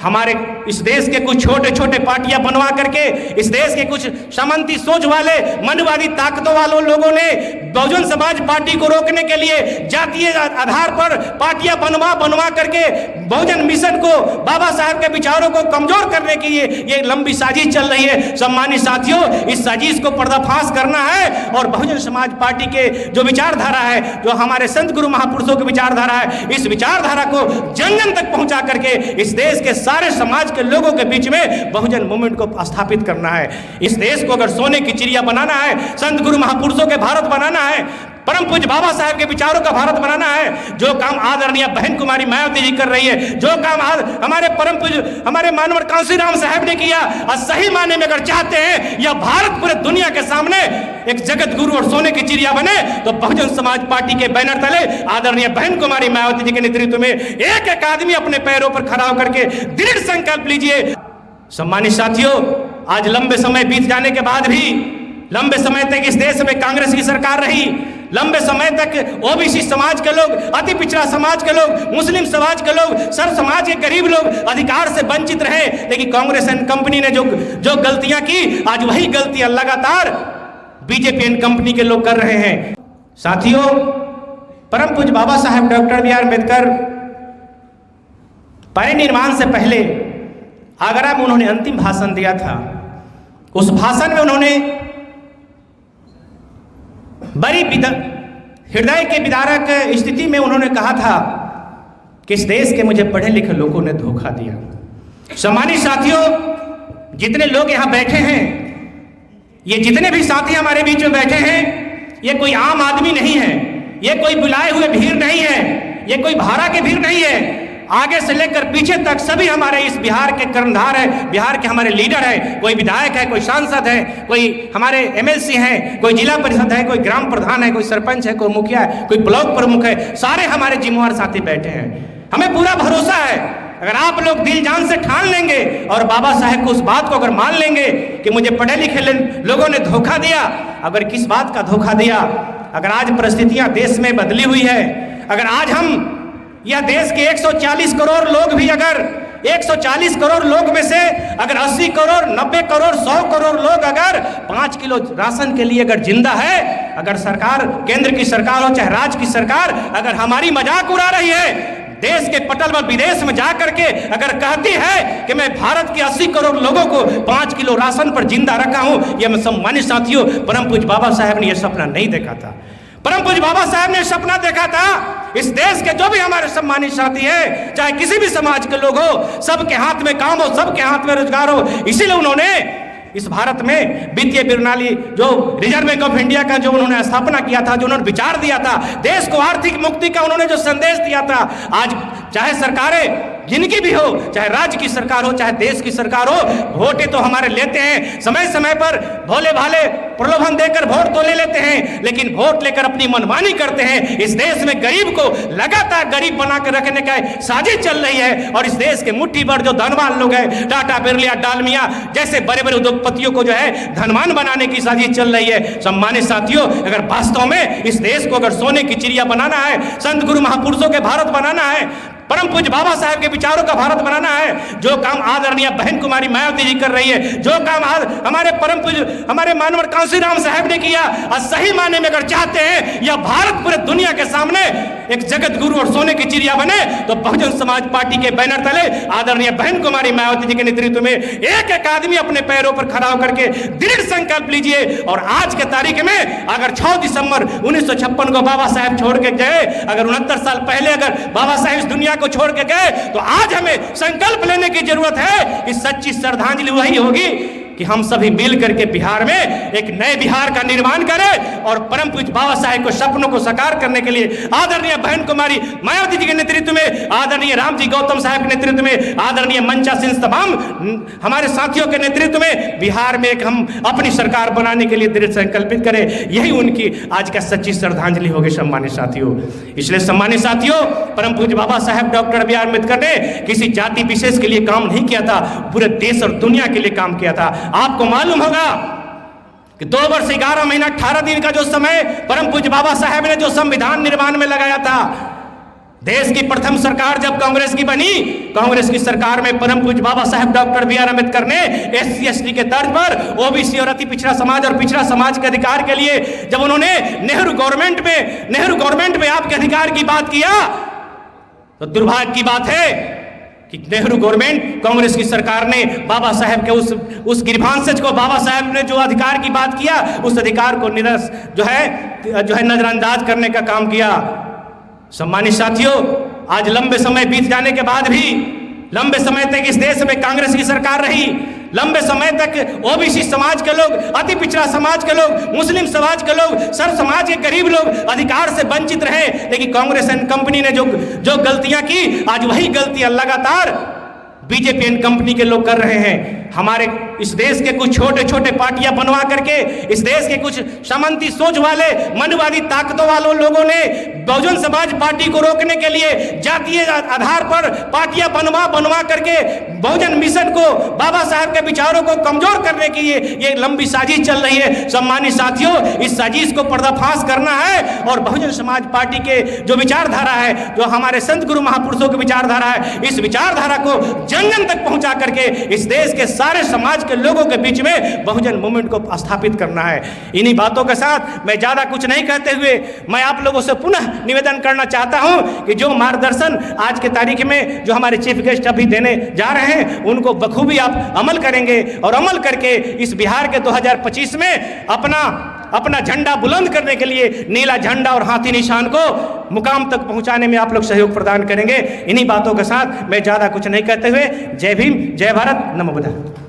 हमारे इस देश के कुछ छोटे छोटे पार्टियां बनवा करके इस देश के कुछ सामंती सोच वाले मनवादी ताकतों वालों लोगों ने बहुजन समाज पार्टी को रोकने के लिए जातीय आधार पर पार्टियां बनवा करके बहुजन मिशन को, बाबा साहब के विचारों को कमजोर करने के लिए ये लंबी साजिश चल रही है। सम्मानित साथियों, इस साजिश को पर्दाफाश करना है और बहुजन समाज पार्टी के जो विचारधारा है, जो हमारे संत गुरु महापुरुषों की विचारधारा है, इस विचारधारा को जन जन तक पहुंचा करके इस देश के सारे समाज के लोगों के बीच में बहुजन मूवमेंट को स्थापित करना है। इस देश को अगर सोने की चिड़िया बनाना है, संत गुरु महापुरुषों के भारत बनाना है, परम पूज्य बाबा साहब के विचारों का भारत बनाना है, जो काम आदरणीय बहन कुमारी मायावती जी कर रही है, जो काम हमारे परम पूज्य हमारे मानवर कांशीराम साहब ने किया, और सही मायने में अगर चाहते हैं यह भारत पूरे दुनिया के सामने एक जगत गुरु और सोने की चिड़िया बने, तो बहुजन समाज पार्टी के बैनर तले आदरणीय बहन कुमारी मायावती जी के नेतृत्व में एक एक आदमी अपने पैरों पर खड़ा होकर के दृढ़ संकल्प लीजिए। सम्मानित साथियों, आज लंबे समय बीत जाने के बाद भी, लंबे समय तक इस देश में कांग्रेस की सरकार रही, लंबे समय तक ओबीसी समाज के लोग, अति पिछड़ा समाज के लोग, मुस्लिम समाज के लोग, सर्व समाज के गरीब लोग अधिकार से वंचित रहे। लेकिन कांग्रेस एंड कंपनी ने जो गलतियां की, आज वही गलतियां लगातार बीजेपी एंड कंपनी के लोग कर रहे हैं। साथियों, परम पूज्य बाबा साहब डॉक्टर बी आर अम्बेडकर परिनिर्वाण से पहले आगरा में उन्होंने अंतिम भाषण दिया था। उस भाषण में उन्होंने बड़ी हृदय के विदारक स्थिति में उन्होंने कहा था कि इस देश के मुझे पढ़े लिखे लोगों ने धोखा दिया। सम्मानित साथियों, जितने लोग यहाँ बैठे हैं, ये जितने भी साथी हमारे बीच में बैठे हैं, ये कोई आम आदमी नहीं है, ये कोई बुलाए हुए भीड़ नहीं है, ये कोई भाड़ा के भीड़ नहीं है। आगे से लेकर पीछे तक सभी हमारे इस बिहार के कर्णधार है, बिहार के हमारे लीडर है, कोई विधायक है, कोई सांसद है, कोई हमारे एमएलसी हैं, कोई जिला परिषद है, कोई ग्राम प्रधान है, कोई सरपंच है, कोई मुखिया है, कोई ब्लॉक प्रमुख है, सारे हमारे जिम्मेवार साथी बैठे हैं। हमें पूरा भरोसा है, अगर आप लोग दिल जान से ठान लेंगे और बाबा साहब को उस बात को अगर मान लेंगे कि मुझे पढ़े लिखे लोगों ने धोखा दिया, अगर किस बात का धोखा दिया, अगर आज परिस्थितियां देश में बदली हुई है, अगर आज हम यह देश के 140 करोड़ लोग भी, अगर 140 करोड़ लोग में से अगर 80 करोड़, 90 करोड़, 100 करोड़ लोग अगर 5 किलो राशन के लिए अगर जिंदा है, अगर सरकार, केंद्र की सरकार हो चाहे राज्य की सरकार, अगर हमारी मजाक उड़ा रही है, देश के पटल पर विदेश में जा करके अगर कहती है कि मैं भारत के 80 करोड़ लोगों को 5 किलो राशन पर जिंदा रखा हूं, यह मैं सम्मानित साथियों, परम पूज्य बाबा साहब ने यह सपना नहीं देखा था। परम पूज्य बाबा साहब ने सपना देखा था, इस देश के जो भी हमारे सम्मानित साथी हैं, चाहे किसी भी समाज के लोग हो, सबके हाथ में काम हो, सबके हाथ में रोजगार हो। इसीलिए उन्होंने इस भारत में वित्तीय प्रणाली, जो रिजर्व बैंक ऑफ इंडिया का जो उन्होंने स्थापना किया था, जो उन्होंने विचार दिया था, देश को आर्थिक मुक्ति का उन्होंने जो संदेश दिया था, आज चाहे सरकारें जिनकी भी हो, चाहे राज्य की सरकार हो, चाहे देश की सरकार हो, वोटें तो हमारे लेते हैं, समय समय पर भोले भाले प्रलोभन देकर वोट तो ले लेते हैं, लेकिन वोट लेकर अपनी मनमानी करते हैं। इस देश में गरीब को लगातार गरीब बनाकर रखने का साजिश चल रही है, और इस देश के मुट्ठी भर जो धनवान लोग हैं, टाटा, बिरला, डालमिया जैसे बड़े बड़े उद्योगपतियों को जो है धनवान बनाने की साजिश चल रही है। सम्मानित साथियों, अगर वास्तव में इस देश को अगर सोने की चिड़िया बनाना है, संत गुरु महापुरुषों के भारत बनाना है, परम पूज्य बाबा साहब के विचारों का भारत बनाना है, जो काम आदरणीय बहन कुमारी मायावती जी कर रही है, जो काम हमारे परम पूज्य हमारे मानवर कांशीराम साहब ने किया, और सही मायने में अगर चाहते हैं यह भारत पूरे दुनिया के सामने एक जगत गुरु और सोने की चिड़िया बने, तो बहुजन समाज पार्टी के बैनर तले आदरणीय बहन कुमारी मायावती जी के नेतृत्व में एक एक आदमी अपने पैरों पर खड़ा होकर के दृढ़ संकल्प लीजिए। और आज के तारीख में अगर 6 दिसंबर 1956 को बाबा साहब छोड़ के गए, अगर 69 साल पहले अगर बाबा साहब इस दुनिया को छोड़ के गए, तो आज हमें संकल्प लेने की जरूरत है कि सच्ची श्रद्धांजलि वही होगी कि हम सभी मिल करके बिहार में एक नए बिहार का निर्माण करें, और परम पूज्य बाबा साहेब को सपनों को साकार करने के लिए आदरणीय बहन कुमारी मायावती जी के नेतृत्व में, आदरणीय रामजी गौतम साहब के नेतृत्व में, आदरणीय मंचा सिंह तमाम हमारे साथियों के नेतृत्व में बिहार में एक हम अपनी सरकार बनाने के लिए दृढ़ संकल्पित करें। यही उनकी आज का सच्ची श्रद्धांजलि होगी सम्मानित साथियों। इसलिए सम्मानित साथियों, परम पूज्य बाबा साहब डॉक्टर बी आर अम्बेडकर ने किसी जाति विशेष के लिए काम नहीं किया था, पूरे देश और दुनिया के लिए काम किया था। आपको मालूम होगा कि 2 वर्ष 11 महीना 18 दिन का जो समय परम पूज्य बाबा साहब ने जो संविधान निर्माण में लगाया था, देश की प्रथम सरकार जब कांग्रेस की बनी, कांग्रेस की सरकार में परम पूज्य Baba Saheb doctor B are Ambedkar ने SC ST के तर्ज पर OBC और अति पिछड़ा समाज और पिछड़ा समाज के अधिकार के लिए जब उन्होंने नेहरू गवर्नमेंट में आपके अधिकार की बात किया, तो दुर्भाग्य की बात है कि नेहरू गवर्नमेंट, कांग्रेस की सरकार ने बाबा साहेब के उस गिरभांसज को, बाबा साहेब ने जो अधिकार की बात किया, उस अधिकार को जो है नजरअंदाज करने का काम किया। सम्मानित साथियों, आज लंबे समय बीत जाने के बाद भी, लंबे समय तक इस देश में कांग्रेस की सरकार रही, लंबे समय तक OBC समाज के लोग, अति पिछड़ा समाज के लोग, मुस्लिम समाज के लोग, सर्व समाज के गरीब लोग अधिकार से वंचित रहे। लेकिन कांग्रेस एंड कंपनी ने जो गलतियां की, आज वही गलतियां लगातार बीजेपी एंड कंपनी के लोग कर रहे हैं। हमारे इस देश के कुछ छोटे छोटे पार्टियां बनवा करके, इस देश के कुछ सामंती सोच वाले, मनवादी ताकतों वालों लोगों ने बहुजन समाज पार्टी को रोकने के लिए जातीय आधार पर पार्टियां बनवा करके बहुजन मिशन को, बाबा साहब के विचारों को कमजोर करने की ये लंबी साजिश चल रही है। सम्मानित साथियों, इस साजिश को पर्दाफाश करना है और बहुजन समाज पार्टी के जो विचारधारा है, जो हमारे संत गुरु महापुरुषों की विचारधारा है, इस विचारधारा को जन जन तक पहुंचा करके इस देश के सारे समाज के लोगों के बीच में बहुजन मूवमेंट को स्थापित करना है। इन्हीं बातों के साथ मैं ज़्यादा कुछ नहीं कहते हुए मैं आप लोगों से पुनः निवेदन करना चाहता हूं कि जो मार्गदर्शन आज के तारीख में जो हमारे चीफ गेस्ट अभी देने जा रहे हैं, उनको बखूबी आप अमल करेंगे और अमल करके इस बिहार के 2025 में अपना झंडा बुलंद करने के लिए नीला झंडा और हाथी निशान को मुकाम तक पहुंचाने में आप लोग सहयोग प्रदान करेंगे। इन्हीं बातों के साथ मैं ज़्यादा कुछ नहीं कहते हुए जय भीम, जय भारत, नमो बुद्धाय।